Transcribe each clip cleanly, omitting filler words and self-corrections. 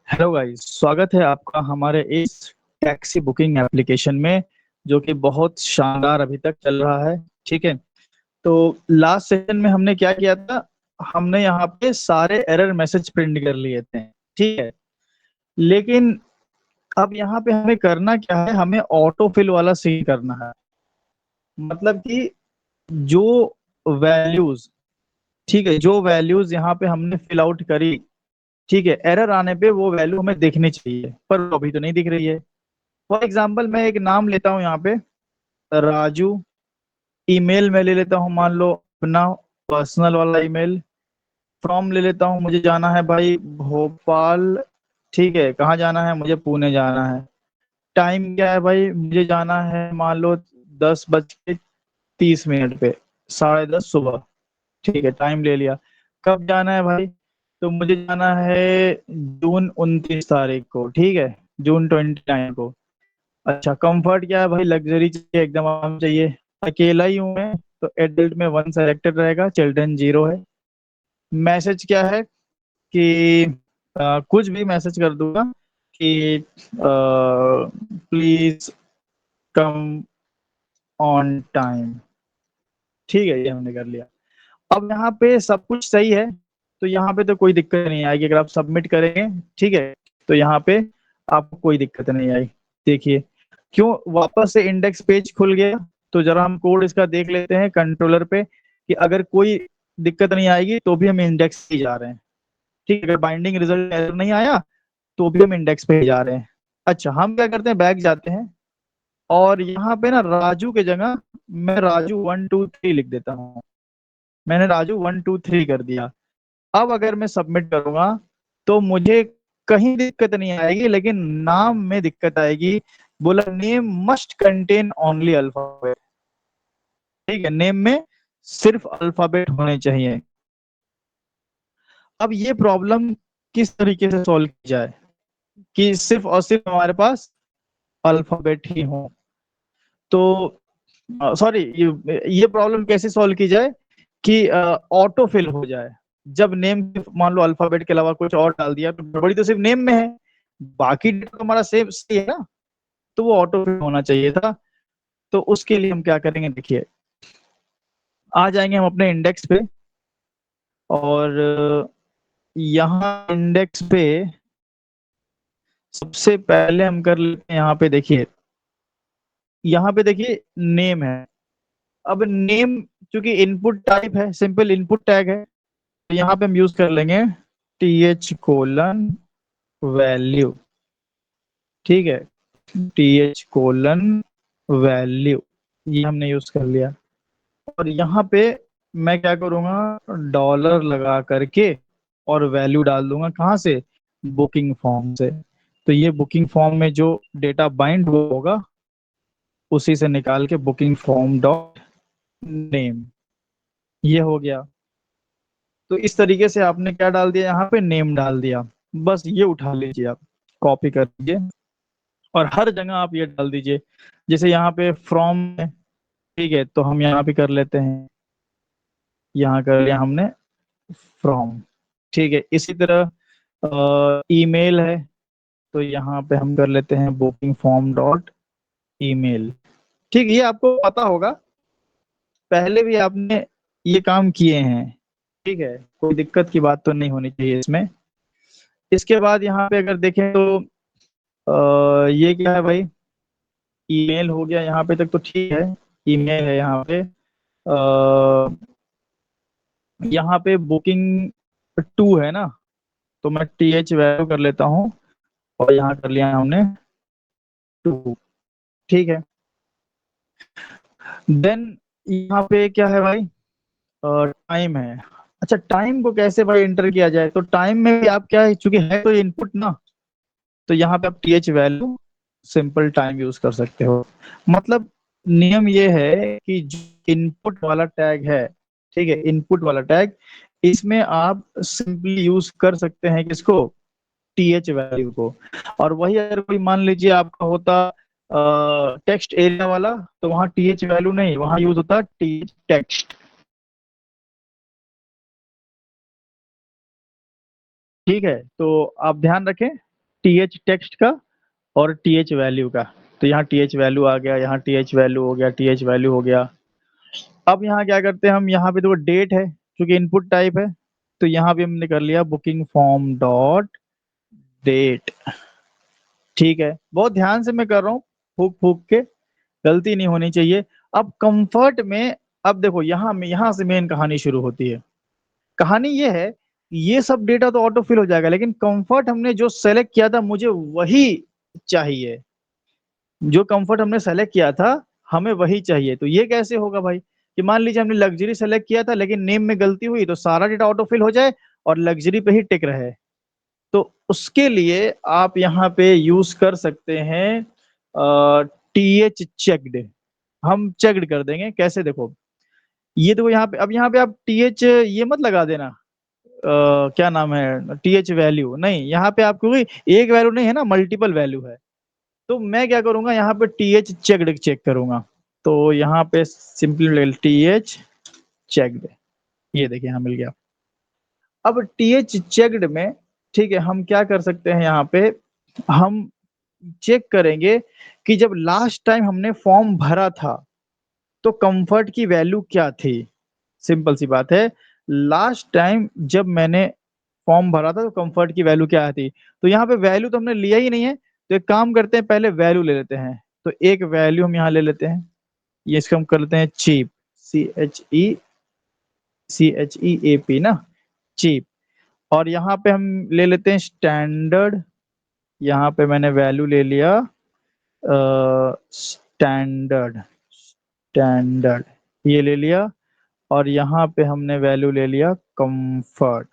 Hello guys, स्वागत है आपका हमारे इस टैक्सी बुकिंग एप्लीकेशन में जो कि बहुत शानदार अभी तक चल रहा है। ठीक है। तो लास्ट सेशन में हमने क्या किया था? हमने यहाँ पे सारे एरर मैसेज प्रिंट कर लिए थे। ठीक है। लेकिन अब यहाँ पे हमें करना क्या है? हमें ऑटो फिल वाला सीन करना है। मतलब कि जो वैल्यूज, ठीक है, जो वैल्यूज यहाँ पे हमने फिल आउट करी, ठीक है, एरर आने पे वो वैल्यू हमें दिखनी चाहिए, पर वो अभी तो नहीं दिख रही है। फॉर एग्जाम्पल मैं एक नाम लेता हूँ यहाँ पे, राजू। ईमेल में ले लेता हूँ, मान लो अपना पर्सनल वाला ईमेल। फ्रॉम ले लेता हूँ, मुझे जाना है भाई भोपाल। ठीक है, कहाँ जाना है? मुझे पुणे जाना है। टाइम क्या है भाई? मुझे जाना है मान लो 10:30 पे, 10:30 सुबह। ठीक है, टाइम ले लिया। कब जाना है भाई? तो मुझे जाना है जून 29 तारीख को। ठीक है, जून 29 को। अच्छा, कंफर्ट क्या है भाई? लग्जरी चाहिए, एकदम आराम चाहिए। अकेला ही हूँ मैं, तो एडल्ट में 1 सेलेक्टेड रहेगा, चिल्ड्रन 0 है। मैसेज क्या है कि कुछ भी मैसेज कर दूंगा कि प्लीज कम ऑन टाइम। ठीक है, ये हमने कर लिया। अब यहाँ पे सब कुछ सही है, तो यहाँ पे तो कोई दिक्कत नहीं आएगी अगर आप सबमिट करेंगे। ठीक है, तो यहाँ पे आपको कोई दिक्कत नहीं आई। देखिए क्यों वापस से इंडेक्स पेज खुल गया। तो जरा हम कोड इसका देख लेते हैं कंट्रोलर पे कि अगर कोई दिक्कत नहीं आएगी तो भी हम इंडेक्स पे जा रहे हैं। ठीक है, अगर बाइंडिंग रिजल्ट एरर नहीं आया तो भी हम इंडेक्स पे जा रहे हैं। अच्छा, हम क्या करते हैं, बैक जाते हैं और यहाँ पे ना राजू के जगह मैं राजू 1 2 3 लिख देता हूँ। मैंने राजू 1 2 3 कर दिया। अब अगर मैं सबमिट करूंगा तो मुझे कहीं दिक्कत नहीं आएगी, लेकिन नाम में दिक्कत आएगी। बोला name must contain only alphabet. ठीक है, नेम में सिर्फ अल्फाबेट होने चाहिए। अब ये प्रॉब्लम किस तरीके से सॉल्व की जाए कि सिर्फ और सिर्फ हमारे पास अल्फाबेट ही हो? तो सॉरी, ये प्रॉब्लम कैसे सॉल्व की जाए कि ऑटो फिल हो जाए? जब नेम मान लो अल्फाबेट के अलावा कुछ और डाल दिया तो गड़बड़ी तो सिर्फ नेम में है, बाकी डेटा तो हमारा सेम सही है ना। तो वो ऑटो फिल होना चाहिए था। तो उसके लिए हम क्या करेंगे, देखिए, आ जाएंगे हम अपने इंडेक्स पे और यहाँ इंडेक्स पे सबसे पहले हम कर लेते हैं, यहाँ पे देखिए, यहाँ पे देखिए नेम है। अब नेम चूंकि इनपुट टाइप है, सिंपल इनपुट टैग है, तो यहाँ पे हम यूज कर लेंगे TH:\वैल्यू। ठीक है, TH:\वैल्यू, ये हमने यूज कर लिया। और यहाँ पे मैं क्या करूंगा, डॉलर लगा करके और वैल्यू डाल दूंगा। कहाँ से? बुकिंग फॉर्म से। तो ये बुकिंग फॉर्म में जो डेटा बाइंड होगा उसी से निकाल के बुकिंग फॉर्म डॉट नेम, ये हो गया। तो इस तरीके से आपने क्या डाल दिया, यहाँ पे नेम डाल दिया। बस ये उठा लीजिए आप, कॉपी कर लीजिए और हर जगह आप ये डाल दीजिए। जैसे यहाँ पे फ्रॉम है, ठीक है, तो हम यहाँ पे कर लेते हैं, यहाँ कर लिया हमने फ्रॉम। ठीक है, इसी तरह ईमेल है, तो यहाँ पे हम कर लेते हैं बुकिंग फॉर्म डॉट ईमेल। ठीक, ये आपको पता होगा, पहले भी आपने ये काम किए हैं। ठीक है, कोई दिक्कत की बात तो नहीं होनी चाहिए इसमें। इसके बाद यहाँ पे अगर देखें तो ये क्या है भाई? ईमेल हो गया, यहाँ पे तक तो ठीक है। ईमेल है यहाँ पे। यहाँ पे बुकिंग 2 है ना, तो मैं TH:\वैल्यू कर लेता हूँ और यहाँ कर लिया हमने 2। ठीक है, देन यहाँ पे क्या है भाई? टाइम है। अच्छा, टाइम को कैसे भाई एंटर किया जाए? तो टाइम में भी आप क्या है, चूंकि है तो इनपुट ना, तो यहाँ पे आप TH:\वैल्यू सिंपल टाइम यूज कर सकते हो। मतलब नियम ये है कि जो इनपुट वाला टैग है, ठीक है, इनपुट वाला टैग, इसमें आप सिंपली यूज कर सकते हैं किसको? TH:\वैल्यू को। और वही अगर कोई मान लीजिए आपका होता टेक्स्ट एरिया वाला, तो वहां TH:\वैल्यू नहीं, वहां यूज होता TH:\टेक्स्ट। ठीक है, तो आप ध्यान रखें टीएच टेक्स्ट का और टीएच वैल्यू का। तो यहाँ टीएच वैल्यू आ गया, यहाँ टीएच वैल्यू हो गया, टीएच वैल्यू हो गया। अब यहाँ क्या करते हैं हम, यहाँ पे देखो डेट है क्योंकि इनपुट टाइप है, तो यहाँ भी हमने कर लिया बुकिंग फॉर्म डॉट डेट। ठीक है, बहुत ध्यान से मैं कर रहा हूँ, फूक फूक के, गलती नहीं होनी चाहिए। अब कंफर्ट में, अब देखो यहाँ से मेन कहानी शुरू होती है। कहानी ये है, ये सब डेटा तो ऑटो फिल हो जाएगा, लेकिन कंफर्ट हमने जो सेलेक्ट किया था मुझे वही चाहिए। जो कंफर्ट हमने सेलेक्ट किया था हमें वही चाहिए। तो ये कैसे होगा भाई, कि मान लीजिए हमने लग्जरी सेलेक्ट किया था लेकिन नेम में गलती हुई, तो सारा डेटा ऑटो फिल हो जाए और लग्जरी पे ही टिक रहे। तो उसके लिए आप यहाँ पे यूज कर सकते हैं टी एच चेक्ड। हम चेक्ड कर देंगे, कैसे देखो, ये देखो यहाँ पे, अब यहाँ पे आप टी एच ये मत लगा देना, क्या नाम है, टी एच वैल्यू नहीं, यहाँ पे आप, क्योंकि एक वैल्यू नहीं है ना, मल्टीपल वैल्यू है। तो मैं क्या करूंगा, यहाँ पे टी एच चेक्ड चेक करूंगा। तो यहाँ पे सिंपली टी एच चेक्ड, ये देखिए यहाँ मिल गया। अब टी एच चेक्ड में, ठीक है, हम क्या कर सकते हैं, यहाँ पे हम चेक करेंगे कि जब लास्ट टाइम हमने फॉर्म भरा था तो कंफर्ट की वैल्यू क्या थी। सिंपल सी बात है, लास्ट टाइम जब मैंने फॉर्म भरा था तो कंफर्ट की वैल्यू क्या थी। तो यहाँ पे वैल्यू तो हमने लिया ही नहीं है, तो एक काम करते हैं, पहले वैल्यू ले लेते हैं। तो एक वैल्यू हम यहाँ ले लेते हैं, ये इसको हम कर लेते हैं चीप, CHEAP ना, चीप। और यहाँ पे हम ले लेते हैं स्टैंडर्ड, यहाँ पे मैंने वैल्यू ले लिया स्टैंडर्ड, स्टैंडर्ड ये ले लिया। और यहाँ पे हमने वैल्यू ले लिया कंफर्ट।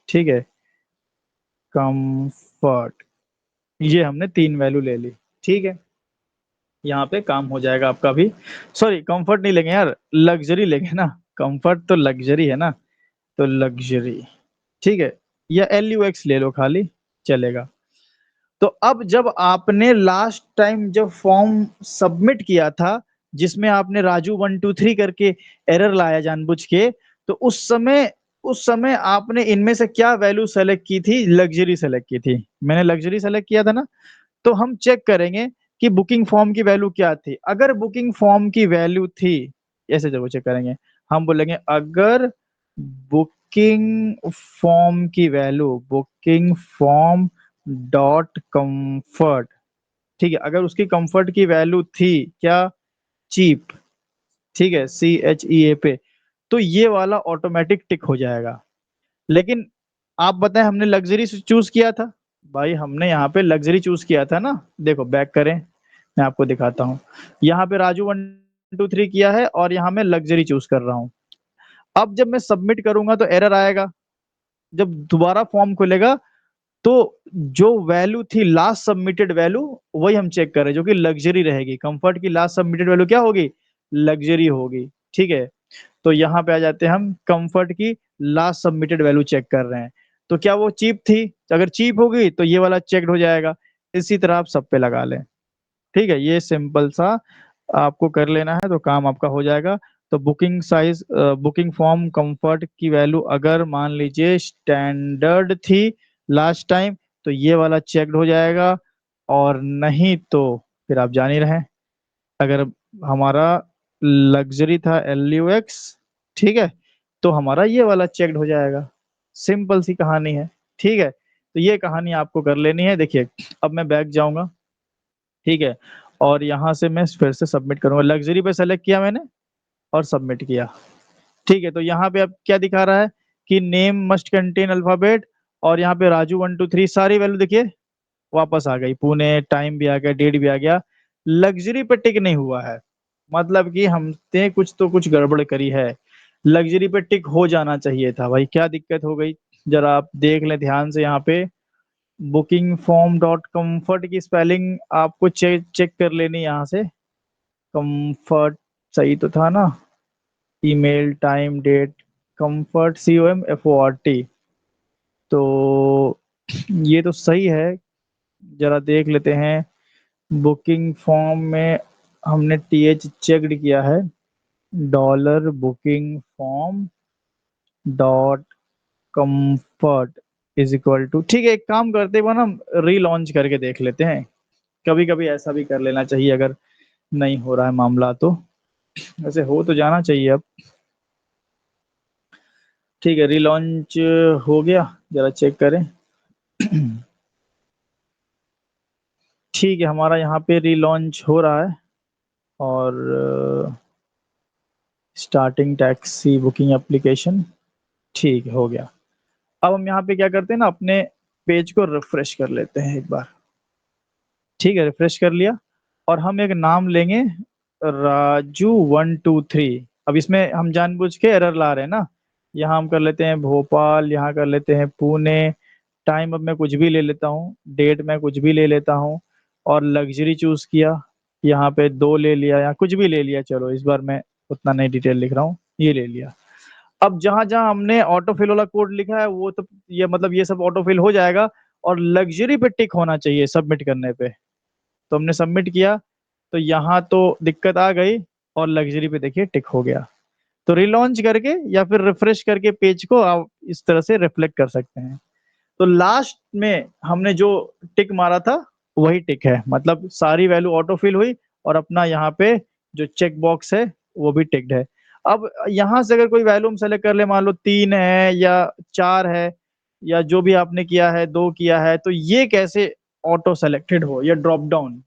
ठीक है, कंफर्ट, ये हमने तीन वैल्यू ले ली। ठीक है, यहाँ पे काम हो जाएगा आपका भी। सॉरी, कंफर्ट नहीं लेंगे यार, लग्जरी लेंगे ना, कंफर्ट तो लग्जरी है ना, तो लग्जरी। ठीक है, या LUX ले लो खाली, चलेगा। तो अब जब आपने लास्ट टाइम जब फॉर्म सबमिट किया था, जिसमें आपने राजू 1 2 3 करके एरर लाया जानबूझ के, तो उस समय आपने इनमें से क्या वैल्यू सेलेक्ट की थी, लग्जरी सेलेक्ट की थी। मैंने लग्जरी सेलेक्ट किया था ना। तो हम चेक करेंगे कि बुकिंग फॉर्म की वैल्यू क्या थी। अगर बुकिंग फॉर्म की वैल्यू थी, ऐसे जब चेक करेंगे, हम बोलेंगे अगर बुकिंग फॉर्म की value, booking form dot comfort, ठीक है, अगर उसकी कंफर्ट की वैल्यू थी क्या, चीप, ठीक है, CHEA पे, तो ये वाला ऑटोमेटिक टिक हो जाएगा। लेकिन आप बताएं, हमने लग्जरी चूज किया था, भाई हमने यहाँ पे लग्जरी चूज किया था ना। देखो बैक करें, मैं आपको दिखाता हूँ, यहाँ पे राजू 1 2 3 किया है और यहाँ मैं लग्जरी चूज कर रहा हूँ। अब जब मैं सबमिट करूंगा तो एरर आएगा। जब दोबारा फॉर्म खुलेगा तो जो वैल्यू थी लास्ट सबमिटेड वैल्यू, वही हम चेक कर रहे हैं, जो कि लग्जरी रहेगी। कंफर्ट की लास्ट सबमिटेड वैल्यू क्या होगी, लग्जरी होगी। ठीक है, तो यहाँ पे आ जाते हैं हम, कंफर्ट की लास्ट सबमिटेड वैल्यू चेक कर रहे हैं, तो क्या वो चीप थी। अगर चीप होगी तो ये वाला चेक्ड हो जाएगा। इसी तरह आप सब पे लगा लें। ठीक है, ये सिंपल सा आपको कर लेना है तो काम आपका हो जाएगा। तो booking size, booking form comfort की वैल्यू अगर मान लीजिए स्टैंडर्ड थी लास्ट टाइम, तो ये वाला चेक्ड हो जाएगा। और नहीं तो फिर आप जान ही रहे हैं, अगर हमारा लग्जरी था LUX, ठीक है, तो हमारा ये वाला चेक्ड हो जाएगा। सिंपल सी कहानी है। ठीक है, तो ये कहानी आपको कर लेनी है। देखिए, अब मैं बैक जाऊंगा, ठीक है, और यहाँ से मैं फिर से सबमिट करूंगा, लग्जरी पे सेलेक्ट किया मैंने और सबमिट किया। ठीक है, तो यहाँ पे अब क्या दिखा रहा है कि नेम मस्ट कंटेन अल्फाबेट, और यहाँ पे राजू 1 2 3 सारी वैल्यू देखिए वापस आ गई, पुणे टाइम भी आ गया, डेट भी आ गया। लग्जरी पे टिक नहीं हुआ है, मतलब कि हमने कुछ तो कुछ गड़बड़ करी है। लग्जरी पे टिक हो जाना चाहिए था भाई, क्या दिक्कत हो गई, जरा आप देख लें ध्यान से। यहाँ पे बुकिंग फॉर्म डॉट कम्फर्ट की स्पेलिंग आपको चेक चेक कर लेनी यहाँ से। कंफर्ट सही तो था ना, email time date, comfort COMFORT, तो ये तो सही है। जरा देख लेते हैं, बुकिंग फॉर्म में हमने TH चेक्ड किया है, dollar booking form dot comfort, is equal to, ठीक है, एक काम करते हैं वो ना, रीलॉन्च करके देख लेते हैं। कभी कभी ऐसा भी कर लेना चाहिए अगर नहीं हो रहा है मामला तो। वैसे हो तो जाना चाहिए अब। ठीक है, रीलॉन्च हो गया, जरा चेक करें। ठीक है, हमारा यहाँ पे रीलॉन्च हो रहा है। और स्टार्टिंग टैक्सी बुकिंग एप्लीकेशन, ठीक है, हो गया। अब हम यहाँ पे क्या करते हैं ना, अपने पेज को रिफ्रेश कर लेते हैं एक बार। ठीक है, रिफ्रेश कर लिया। और हम एक नाम लेंगे, राजू 123। अब इसमें हम जानबूझ के एरर ला रहे हैं ना। यहाँ हम कर लेते हैं भोपाल, यहाँ कर लेते हैं पुणे। टाइम अब मैं कुछ भी ले लेता हूँ, डेट मैं कुछ भी ले लेता हूँ। और लग्जरी चूज किया, यहाँ पे 2 ले लिया या कुछ भी ले लिया, चलो इस बार मैं उतना नहीं डिटेल लिख रहा हूँ, ये ले लिया। अब जहां जहां हमने ऑटो फिल वाला कोड लिखा है वो तो ये मतलब ये सब ऑटो फिल हो जाएगा। और लग्जरी पे टिक होना चाहिए सबमिट करने पे। तो हमने सबमिट किया, तो यहाँ तो दिक्कत आ गई। और लग्जरी पे देखिए टिक हो गया। तो रिलॉन्च करके या फिर रिफ्रेश करके पेज को आप इस तरह से रिफ्लेक्ट कर सकते हैं। तो लास्ट में हमने जो टिक मारा था वही टिक है, मतलब सारी वैल्यू ऑटो फिल हुई। और अपना यहाँ पे जो चेक बॉक्स है वो भी टिक्ड है। अब यहाँ से अगर कोई वैल्यू हम सेलेक्ट कर ले, मान लो 3 है या 4 है, या जो भी आपने किया है 2 किया है, तो ये कैसे ऑटो सेलेक्टेड हो या ड्रॉप डाउन,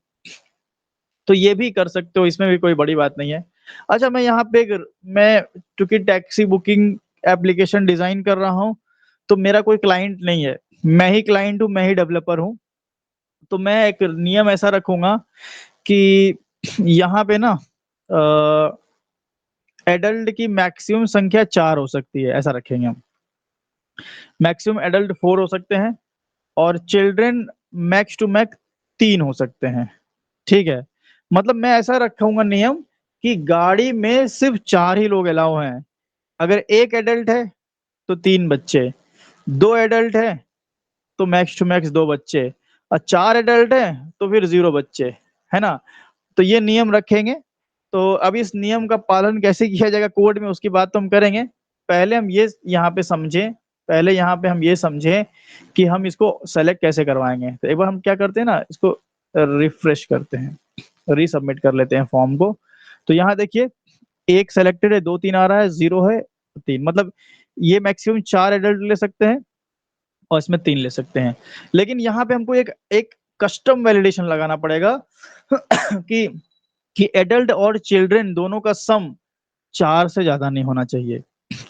तो ये भी कर सकते हो, इसमें भी कोई बड़ी बात नहीं है। अच्छा, मैं यहाँ पे मैं चूंकि टैक्सी बुकिंग एप्लीकेशन डिजाइन कर रहा हूँ, तो मेरा कोई क्लाइंट नहीं है, मैं ही क्लाइंट हूँ, मैं ही डेवलपर हूँ। तो मैं एक नियम ऐसा रखूंगा कि यहाँ पे ना एडल्ट की मैक्सिमम संख्या 4 हो सकती है, ऐसा रखेंगे हम। मैक्सिमम एडल्ट 4 हो सकते हैं। और चिल्ड्रन मैक्स टू मैक्स 3 हो सकते हैं। ठीक है, मतलब मैं ऐसा रखूंगा नियम कि गाड़ी में सिर्फ 4 ही लोग अलाउ हैं। अगर एक एडल्ट है तो 3 बच्चे, 2 एडल्ट है तो मैक्स टू मैक्स 2 बच्चे, और 4 एडल्ट है तो फिर 0 बच्चे, है ना। तो ये नियम रखेंगे। तो अब इस नियम का पालन कैसे किया जाएगा कोड में, उसकी बात तो हम करेंगे। पहले हम ये यहाँ पे समझें, पहले यहाँ पे हम ये समझें कि हम इसको सेलेक्ट कैसे करवाएंगे। तो एक बार हम क्या करते हैं ना, इसको रिफ्रेश करते हैं, रीसबमिट कर लेते हैं फॉर्म को। तो यहाँ देखिए, एक सेलेक्टेड है, 2 3 आ रहा है, 0 है, 3, मतलब ये मैक्सिमम 4 एडल्ट ले सकते हैं और इसमें 3 ले सकते हैं। लेकिन यहाँ पे हमको एक एक कस्टम वैलिडेशन लगाना पड़ेगा कि एडल्ट और चिल्ड्रन दोनों का सम 4 से ज्यादा नहीं होना चाहिए।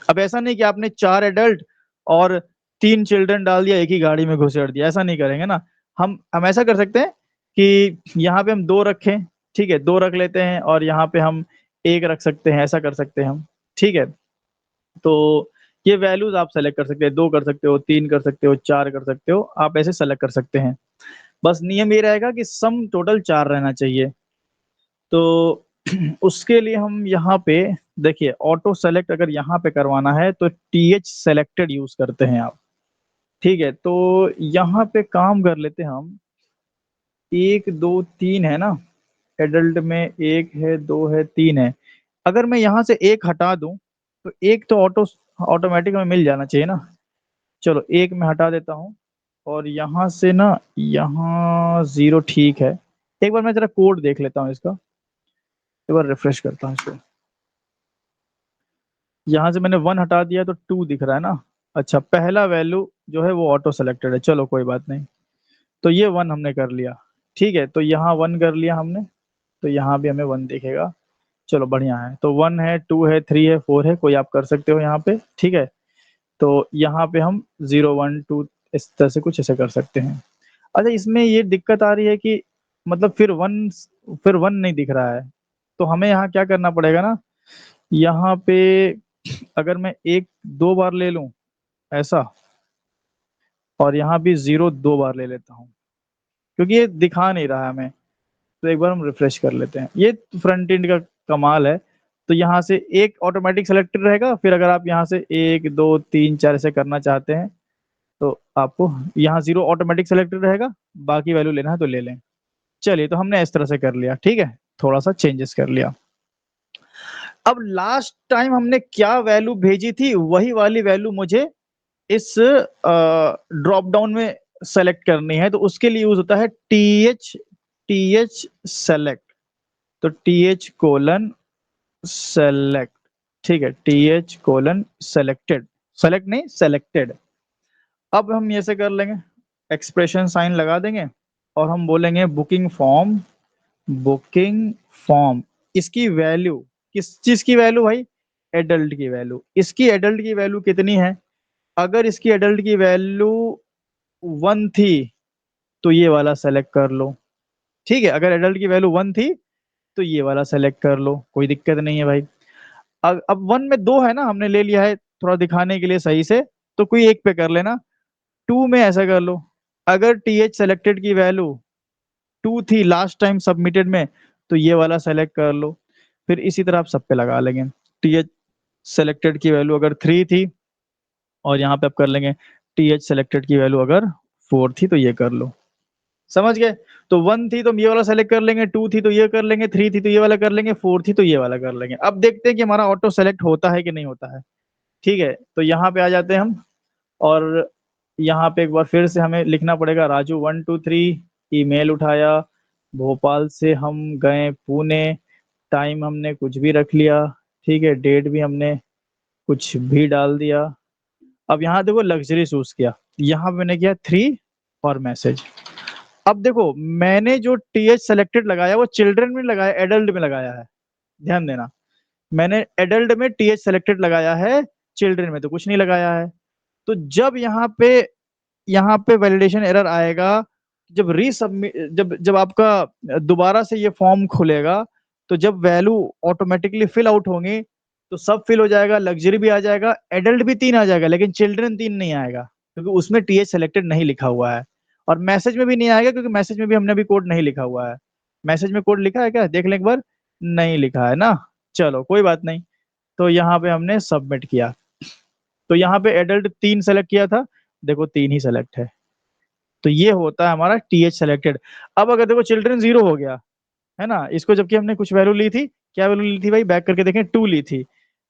अब ऐसा नहीं कि आपने 4 एडल्ट और 3 चिल्ड्रन डाल दिया, एक ही गाड़ी में घुसेड़ दिया, ऐसा नहीं करेंगे ना। हम ऐसा कर सकते हैं कि यहाँ पे हम 2 रखें, ठीक है, 2 रख लेते हैं, और यहाँ पे हम 1 रख सकते हैं, ऐसा कर सकते हैं हम। ठीक है, तो ये वैल्यूज आप सेलेक्ट कर सकते हैं, 2 कर सकते हो, 3 कर सकते हो, 4 कर सकते हो, आप ऐसे सेलेक्ट कर सकते हैं। बस नियम ये रहेगा कि सम टोटल 4 रहना चाहिए। तो उसके लिए हम यहाँ पे देखिए, ऑटो सेलेक्ट अगर यहाँ पे करवाना है तो TH सेलेक्टेड यूज करते हैं आप। ठीक है, तो यहाँ पे काम कर लेते हैं हम। 1 2 3 है ना, एडल्ट में 1 है, 2 है, 3 है। अगर मैं यहाँ से एक हटा दूं तो एक तो ऑटोमेटिक में मिल जाना चाहिए ना। चलो एक मैं हटा देता हूँ। और यहाँ से ना, यहाँ 0 ठीक है। एक बार मैं जरा कोड देख लेता हूँ इसका, एक बार रिफ्रेश करता हूँ इसको। यहाँ से मैंने 1 हटा दिया तो 2 दिख रहा है ना। अच्छा, पहला वैल्यू जो है वो ऑटो सेलेक्टेड है, चलो कोई बात नहीं। तो ये 1 हमने कर लिया। ठीक है, तो यहाँ 1 कर लिया हमने, तो यहाँ भी हमें 1 दिखेगा। चलो बढ़िया है, तो 1 है, 2 है, 3 है, 4 है, कोई आप कर सकते हो यहाँ पे। ठीक है, तो यहाँ पे हम 0 1 2 इस तरह से कुछ ऐसे कर सकते हैं। अच्छा, इसमें ये दिक्कत आ रही है कि मतलब फिर वन नहीं दिख रहा है। तो हमें यहाँ क्या करना पड़ेगा ना, यहाँ पे अगर मैं 1 2 बार ले लूं ऐसा, और यहाँ भी 0 2 बार ले लेता हूँ, क्योंकि ये दिखा नहीं रहा है हमें। तो एक बार हम रिफ्रेश कर लेते हैं, ये फ्रंट एंड का कमाल है। तो यहाँ से एक ऑटोमेटिक सेलेक्टेड रहेगा, फिर अगर आप यहाँ से 1 2 3 4 ऐसे करना चाहते हैं तो आपको यहाँ 0 ऑटोमेटिक सेलेक्टेड रहेगा, बाकी वैल्यू लेना है तो ले लें। चलिए, तो हमने इस तरह से कर लिया, ठीक है, थोड़ा सा चेंजेस कर लिया। अब लास्ट टाइम हमने क्या वैल्यू भेजी थी वही वाली वैल्यू मुझे इस ड्रॉप डाउन में सेलेक्ट करनी है, तो उसके लिए यूज होता है टी एच सेलेक्ट। तो TH:सेलेक्ट, ठीक है, TH:सेलेक्टेड, सेलेक्ट नहीं सेलेक्टेड। अब हम ये से कर लेंगे, एक्सप्रेशन साइन लगा देंगे और हम बोलेंगे बुकिंग फॉर्म। इसकी वैल्यू, किस चीज की वैल्यू भाई? एडल्ट की वैल्यू। इसकी एडल्ट की वैल्यू कितनी है? अगर इसकी एडल्ट की वैल्यू 1 थी तो ये वाला सेलेक्ट कर लो। ठीक है, अगर एडल्ट की वैल्यू 1 थी तो ये वाला सेलेक्ट कर लो, कोई दिक्कत नहीं है भाई। अब 1 में 2 है ना, हमने ले लिया है थोड़ा दिखाने के लिए सही से, तो कोई एक पे कर लेना। 2 में ऐसा कर लो, अगर TH सेलेक्टेड की वैल्यू 2 थी लास्ट टाइम सबमिटेड में, तो ये वाला सेलेक्ट कर लो। फिर इसी तरह आप सब पे लगा लेंगे। TH सेलेक्टेड की वैल्यू अगर 3 थी, और यहाँ पे आप कर लेंगे TH सेलेक्टेड की वैल्यू अगर 4 थी, तो ये कर लो। समझ गए? तो 1 थी तो हम ये वाला सेलेक्ट कर लेंगे, 2 थी तो ये कर लेंगे, 3 थी तो ये वाला कर लेंगे, 4 थी तो ये वाला कर लेंगे। अब देखते हैं कि हमारा ऑटो सेलेक्ट होता है कि नहीं होता है। ठीक है, तो यहाँ पे आ जाते हैं हम, और यहाँ पे एक बार फिर से हमें लिखना पड़ेगा राजू 1 2 3। ईमेल उठाया, भोपाल से हम गए पुणे, टाइम हमने कुछ भी रख लिया, ठीक है, डेट भी हमने कुछ भी डाल दिया। अब यहाँ देखो लग्जरी चूज किया, यहाँ मैंने किया 3 और मैसेज। अब देखो मैंने जो TH सेलेक्टेड लगाया वो चिल्ड्रन में लगाया, एडल्ट में लगाया है, ध्यान देना। मैंने एडल्ट में TH सेलेक्टेड लगाया है, चिल्ड्रन में तो कुछ नहीं लगाया है। तो जब यहाँ पे वैलिडेशन एरर आएगा, जब रीसबमिट, जब आपका दोबारा से ये फॉर्म खुलेगा, तो जब वैल्यू ऑटोमेटिकली फिल आउट होंगी, तो सब फिल हो जाएगा, लग्जरी भी आ जाएगा, एडल्ट भी 3 आ जाएगा, लेकिन चिल्ड्रन 3 नहीं आएगा, क्योंकि उसमें TH सेलेक्टेड नहीं लिखा हुआ है। और मैसेज में भी नहीं आएगा, क्योंकि मैसेज में भी हमने अभी कोड नहीं लिखा हुआ है। मैसेज में कोड लिखा है क्या, देख लें एक बार। नहीं लिखा है ना, चलो कोई बात नहीं। तो यहाँ पे हमने सबमिट किया, तो यहाँ पे एडल्ट 3 सेलेक्ट किया था, देखो 3 ही सेलेक्ट है। तो ये होता है हमारा TH सेलेक्टेड। अब अगर देखो चिल्ड्रन 0 हो गया है ना, इसको जबकि हमने कुछ वैल्यू ली थी, क्या वैल्यू ली थी भाई, बैक करके देखें, 2 ली थी,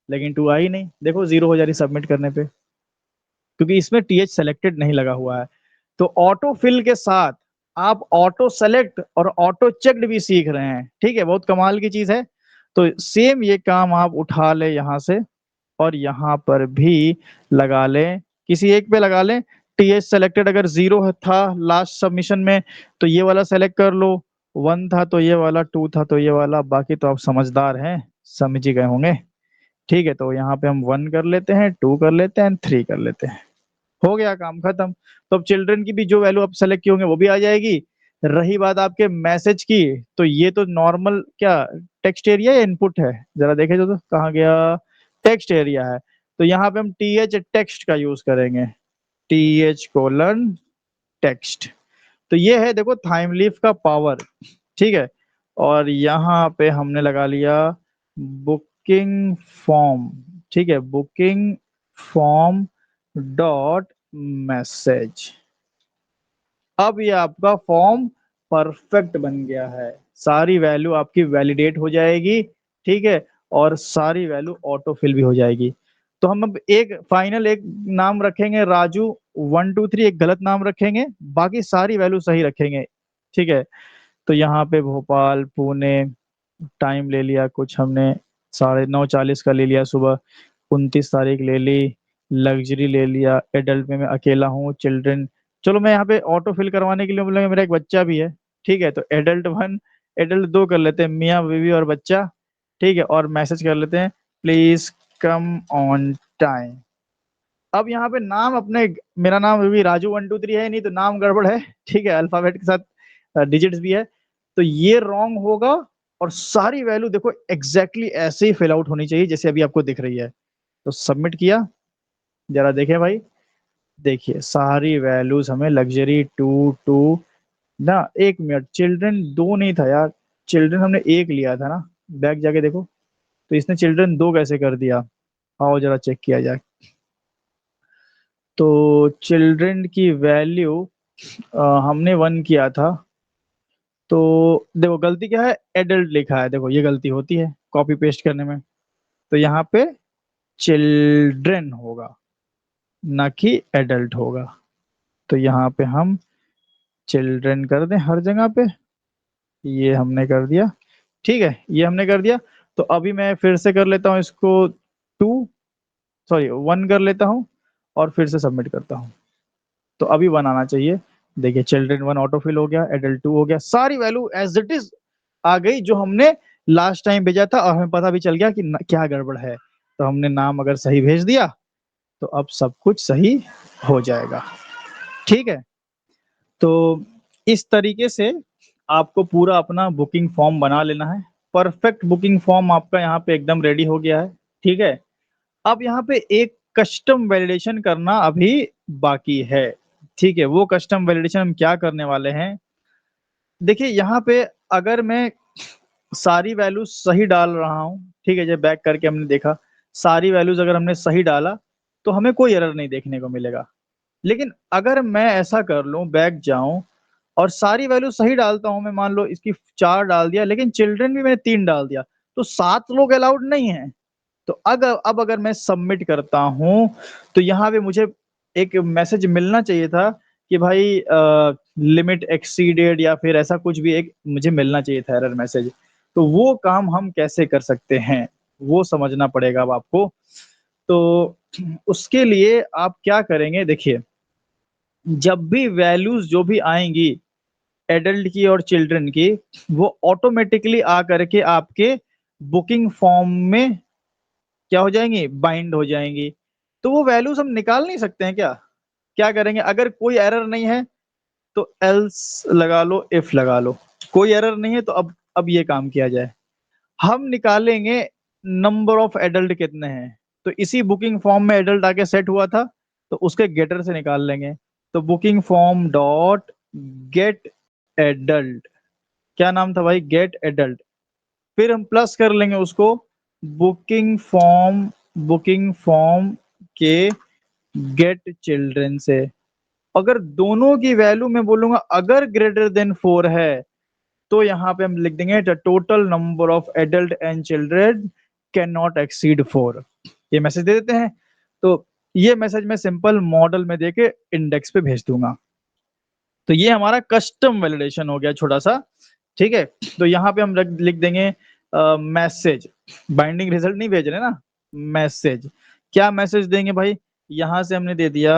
लेकिन 2 आई नहीं, देखो 0 हो जा रही सबमिट करने पे, क्योंकि इसमें TH सेलेक्टेड नहीं लगा हुआ है। तो ऑटो फिल के साथ आप ऑटो सेलेक्ट और ऑटो चेक्ड भी सीख रहे हैं, ठीक है, बहुत कमाल की चीज है। तो सेम ये काम आप उठा ले यहाँ से, और यहाँ पर भी लगा लें, किसी एक पे लगा लें। TH सेलेक्टेड अगर 0 था लास्ट सबमिशन में, तो ये वाला सेलेक्ट कर लो, 1 था तो ये वाला, 2 था तो ये वाला, बाकी तो आप समझदार हैं, समझ ही गए होंगे। ठीक है, तो यहाँ पे हम 1 कर लेते हैं, 2 कर लेते हैं, 3 कर लेते हैं, हो गया काम खत्म। तो अब चिल्ड्रन की भी जो वैल्यू आप सेलेक्ट किए होंगे वो भी आ जाएगी। रही बात आपके मैसेज की, तो ये तो नॉर्मल क्या टेक्स्ट एरिया या इनपुट है, जरा देखे तो कहाँ गया, टेक्स्ट एरिया है। तो यहाँ पे हम TH टेक्स्ट का यूज करेंगे, TH:टेक्स्ट। तो ये है देखो थाइम लीफ का पावर, ठीक है। और यहाँ पे हमने लगा लिया बुकिंग फॉर्म, ठीक है, बुकिंग फॉर्म डॉट मैसेज। अब ये आपका फॉर्म परफेक्ट बन गया है, सारी वैल्यू आपकी वैलिडेट हो जाएगी, ठीक है, और सारी वैल्यू ऑटो फिल भी हो जाएगी। तो हम अब एक फाइनल एक नाम रखेंगे राजू 1 2 3, एक गलत नाम रखेंगे, बाकी सारी वैल्यू सही रखेंगे, ठीक है। तो यहाँ पे भोपाल पुणे, टाइम ले लिया कुछ हमने 9:30 का ले लिया सुबह, 29 तारीख ले ली, लग्जरी ले लिया, एडल्ट में मैं अकेला हूँ, चिल्ड्रन, चलो मैं यहाँ पे ऑटो फिल करवाने के लिए बोलेंगे, मेरा एक बच्चा भी है, ठीक है, तो एडल्ट 1, एडल्ट 2 कर लेते हैं, मियाँ बीवी और बच्चा, ठीक है, और मैसेज कर लेते हैं प्लीज कम ऑन टाइम। अब यहाँ पे नाम अपने, मेरा नाम अभी राजू 1 2 3 है नहीं, तो नाम गड़बड़ है, ठीक है, अल्फाबेट के साथ डिजिट्स भी है, तो ये रॉन्ग होगा। और सारी वैल्यू देखो एग्जैक्टली ऐसे ही फिल आउट होनी चाहिए जैसे अभी आपको दिख रही है। तो सबमिट किया, जरा देखें भाई, देखिए सारी वैल्यूज हमें लग्जरी 2 2 ना, 1 मिनट, चिल्ड्रन 2 नहीं था यार, चिल्ड्रन हमने 1 लिया था ना, बैक जाके देखो, तो इसने चिल्ड्रन 2 कैसे कर दिया, आओ जरा चेक किया जाए। तो चिल्ड्रन की वैल्यू हमने 1 किया था, तो देखो गलती क्या है, एडल्ट लिखा है, देखो ये गलती होती है कॉपी पेस्ट करने में, तो यहाँ पे चिल्ड्रन होगा, ना कि एडल्ट होगा। तो यहाँ पे हम चिल्ड्रन कर दें हर जगह पे, ये हमने कर दिया। ठीक है, ये हमने कर दिया। तो अभी मैं फिर से कर लेता हूँ इसको, 1 कर लेता हूँ और फिर से सबमिट करता हूँ। तो अभी 1 आना चाहिए। देखिए चिल्ड्रन 1 ऑटोफिल हो गया, एडल्ट 2 हो गया, सारी वैल्यू एज इट इज आ गई जो हमने लास्ट टाइम भेजा था, और हमें पता भी चल गया कि क्या गड़बड़ है। तो हमने नाम अगर सही भेज दिया तो अब सब कुछ सही हो जाएगा। ठीक है, तो इस तरीके से आपको पूरा अपना बुकिंग फॉर्म बना लेना है। परफेक्ट बुकिंग फॉर्म आपका यहाँ पे एकदम रेडी हो गया है। ठीक है, अब यहाँ पे एक कस्टम वैलिडेशन करना अभी बाकी है। ठीक है, वो कस्टम वैलिडेशन हम क्या करने वाले हैं, देखिए यहाँ पे अगर मैं सारी वैल्यूज सही डाल रहा हूँ, ठीक है, जब बैक करके हमने देखा सारी वैल्यूज अगर हमने सही डाला तो हमें कोई एरर नहीं देखने को मिलेगा। लेकिन अगर मैं ऐसा कर लूं, बैक जाऊं और सारी वैल्यू सही डालता हूं, मैं मान लो इसकी 4 डाल दिया लेकिन चिल्ड्रन भी मैंने 3 डाल दिया, तो 7 लोग अलाउड नहीं है। तो अगर अब अगर मैं सबमिट करता हूं तो यहाँ पे मुझे एक मैसेज मिलना चाहिए था कि भाई लिमिट एक्सीडेड, या फिर ऐसा कुछ भी एक मुझे मिलना चाहिए था एरर मैसेज। तो वो काम हम कैसे कर सकते हैं, वो समझना पड़ेगा अब आपको। तो उसके लिए आप क्या करेंगे, देखिए जब भी वैल्यूज जो भी आएंगी एडल्ट की और चिल्ड्रन की, वो ऑटोमेटिकली आ करके आपके बुकिंग फॉर्म में क्या हो जाएंगी, बाइंड हो जाएंगी। तो वो वैल्यूज हम निकाल नहीं सकते हैं क्या? क्या करेंगे, अगर कोई एरर नहीं है तो एल्स लगा लो, इफ लगा लो। कोई एरर नहीं है तो अब ये काम किया जाए, हम निकालेंगे नंबर ऑफ एडल्ट कितने हैं। तो इसी बुकिंग फॉर्म में एडल्ट आके सेट हुआ था, तो उसके गेटर से निकाल लेंगे। तो booking form dot gate adult, क्या नाम था भाई, गेट एडल्ट। फिर हम प्लस कर लेंगे उसको बुकिंग फॉर्म के गेट चिल्ड्रन से। अगर दोनों की वैल्यू मैं बोलूंगा अगर ग्रेटर देन 4 है, तो यहाँ पे हम लिख देंगे the total number of adult and children can not exceed 4। ये मैसेज दे देते हैं। तो ये मैसेज मैं सिंपल मॉडल में देके इंडेक्स पे भेज दूंगा। तो ये हमारा कस्टम वैलिडेशन हो गया छोटा सा। ठीक है, तो यहाँ पे हम लिख देंगे मैसेज, बाइंडिंग रिजल्ट नहीं भेज रहे ना, मैसेज। क्या मैसेज देंगे भाई, यहाँ से हमने दे दिया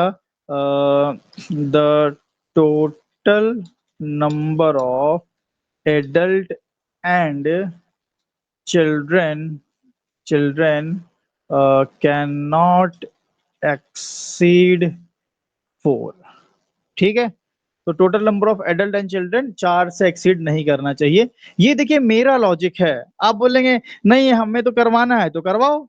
the total number of adult and children can not exceed 4। ठीक है, तो total number of adult and children 4 से एक्सीड नहीं करना चाहिए। ये देखिए मेरा लॉजिक है। आप बोलेंगे नहीं हमें तो करवाना है तो करवाओ,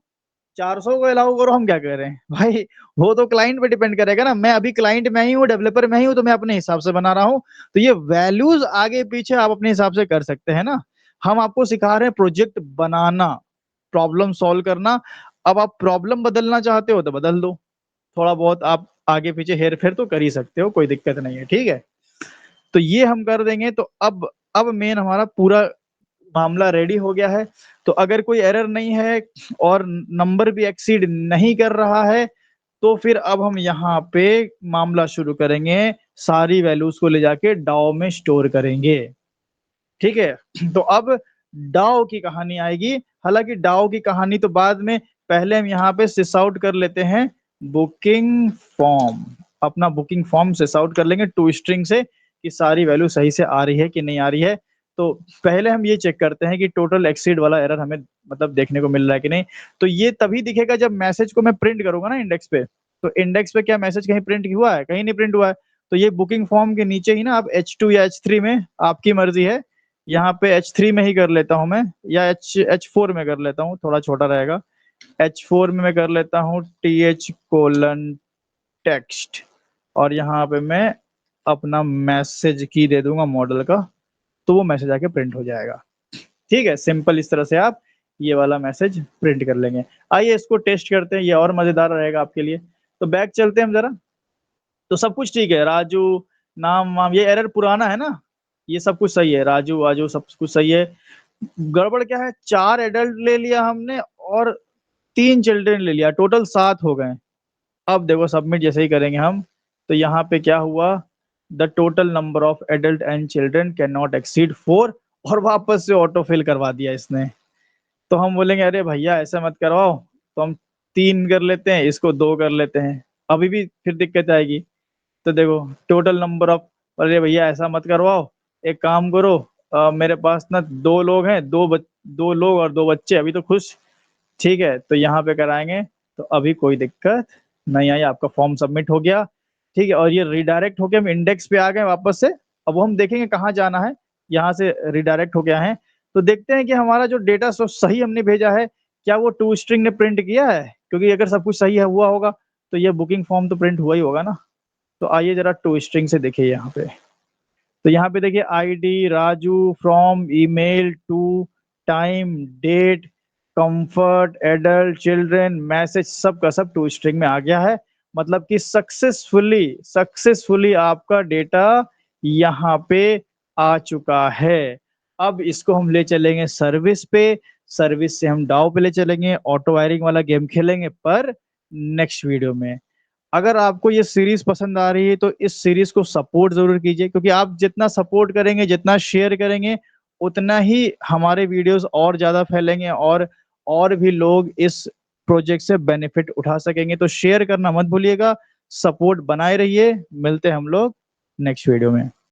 400 को अलाउ करो, हम क्या कर रहे हैं भाई। वो तो क्लाइंट पे डिपेंड करेगा ना, मैं अभी क्लाइंट में ही हूँ, डेवलपर में ही हूँ, तो मैं अपने हिसाब से बना रहा हूँ। तो ये वैल्यूज आगे पीछे आप अपने हिसाब से कर सकते हैं ना। हम आपको सिखा रहे हैं प्रोजेक्ट बनाना, प्रॉब्लम सॉल्व करना। अब आप प्रॉब्लम बदलना चाहते हो तो बदल दो, थोड़ा बहुत आप आगे पीछे हेर फेर तो कर ही सकते हो, कोई दिक्कत नहीं है। ठीक है, तो ये हम कर देंगे। तो अब मेन हमारा पूरा मामला रेडी हो गया है। तो अगर कोई एरर नहीं है और नंबर भी एक्सीड नहीं कर रहा है, तो फिर अब हम यहाँ पे मामला शुरू करेंगे, सारी वैल्यूज को ले जाके डाओ में स्टोर करेंगे। ठीक है, तो अब डाओ की कहानी आएगी। हालांकि डाओ की कहानी तो बाद में, पहले हम यहाँ पे सिस आउट कर लेते हैं बुकिंग फॉर्म। अपना बुकिंग फॉर्म सिस आउट कर लेंगे टू स्ट्रिंग से कि सारी वैल्यू सही से आ रही है कि नहीं आ रही है। तो पहले हम ये चेक करते हैं कि टोटल एक्सीड वाला एरर हमें मतलब देखने को मिल रहा है कि नहीं। तो ये तभी दिखेगा जब मैसेज को मैं प्रिंट करूंगा ना इंडेक्स पे। तो इंडेक्स पे क्या मैसेज कहीं प्रिंट हुआ है, कहीं नहीं प्रिंट हुआ है। तो ये बुकिंग फॉर्म के नीचे ही ना, आप H2 या H3 में, आपकी मर्जी है। यहाँ पे H3 में ही कर लेता हूँ मैं, या H4 में कर लेता हूँ, थोड़ा छोटा रहेगा। H4 में मैं कर लेता हूँ TH:\टेक्स्ट, और यहाँ पे मैं अपना मैसेज की दे दूंगा मॉडल का, तो वो मैसेज आके प्रिंट हो जाएगा। ठीक है, सिंपल इस तरह से आप ये वाला मैसेज प्रिंट कर लेंगे। आइए इसको टेस्ट करते हैं, ये और मजेदार रहेगा आपके लिए। तो बैक चलते हैं हम जरा। तो सब कुछ ठीक है, राजू नाम वाम, ये एरर पुराना है ना, ये सब कुछ सही है, राजू वाजू सब कुछ सही है। गड़बड़ क्या है, 4 एडल्ट ले लिया हमने और 3 चिल्ड्रन ले लिया, टोटल 7 हो गए। अब देखो सबमिट जैसे ही करेंगे हम, तो यहाँ पे क्या हुआ, the total number of adult and children can not exceed 4, और वापस से ऑटो फिल करवा दिया इसने। तो हम बोलेंगे अरे भैया ऐसा मत करवाओ, तो हम 3 कर लेते हैं, इसको 2 कर लेते हैं, अभी भी फिर दिक्कत आएगी। तो देखो टोटल नंबर ऑफ, अरे भैया ऐसा मत करवाओ, एक काम करो, मेरे पास ना 2 लोग हैं, 2 लोग और 2 बच्चे, अभी तो खुश, ठीक है, तो यहाँ पे कराएंगे। तो अभी कोई दिक्कत नहीं आई, आपका फॉर्म सबमिट हो गया, ठीक है, और ये रिडायरेक्ट होके हम इंडेक्स पे आ गए वापस से। अब वो हम देखेंगे कहाँ जाना है, यहाँ से रिडायरेक्ट हो गया है, तो देखते हैं कि हमारा जो डेटा सही हमने भेजा है, क्या वो टू स्ट्रिंग ने प्रिंट किया है, क्योंकि अगर सब कुछ सही है हुआ होगा तो ये बुकिंग फॉर्म तो प्रिंट हुआ ही होगा ना। तो आइए जरा टू स्ट्रिंग से देखिए यहाँ पे। तो यहाँ पे देखिए ID Raju, from, email, to, time, date, comfort, adult, children, message, सब का सब टू स्ट्रिंग में आ गया है। मतलब कि सक्सेसफुली आपका डेटा यहाँ पे आ चुका है। अब इसको हम ले चलेंगे सर्विस पे, सर्विस से हम डाउ पे ले चलेंगे, ऑटो वायरिंग वाला गेम खेलेंगे, पर नेक्स्ट वीडियो में। अगर आपको ये सीरीज पसंद आ रही है तो इस सीरीज को सपोर्ट जरूर कीजिए, क्योंकि आप जितना सपोर्ट करेंगे, जितना शेयर करेंगे, उतना ही हमारे वीडियोस और ज्यादा फैलेंगे, और भी लोग इस प्रोजेक्ट से बेनिफिट उठा सकेंगे। तो शेयर करना मत भूलिएगा, सपोर्ट बनाए रहिए, मिलते हैं हम लोग नेक्स्ट वीडियो में।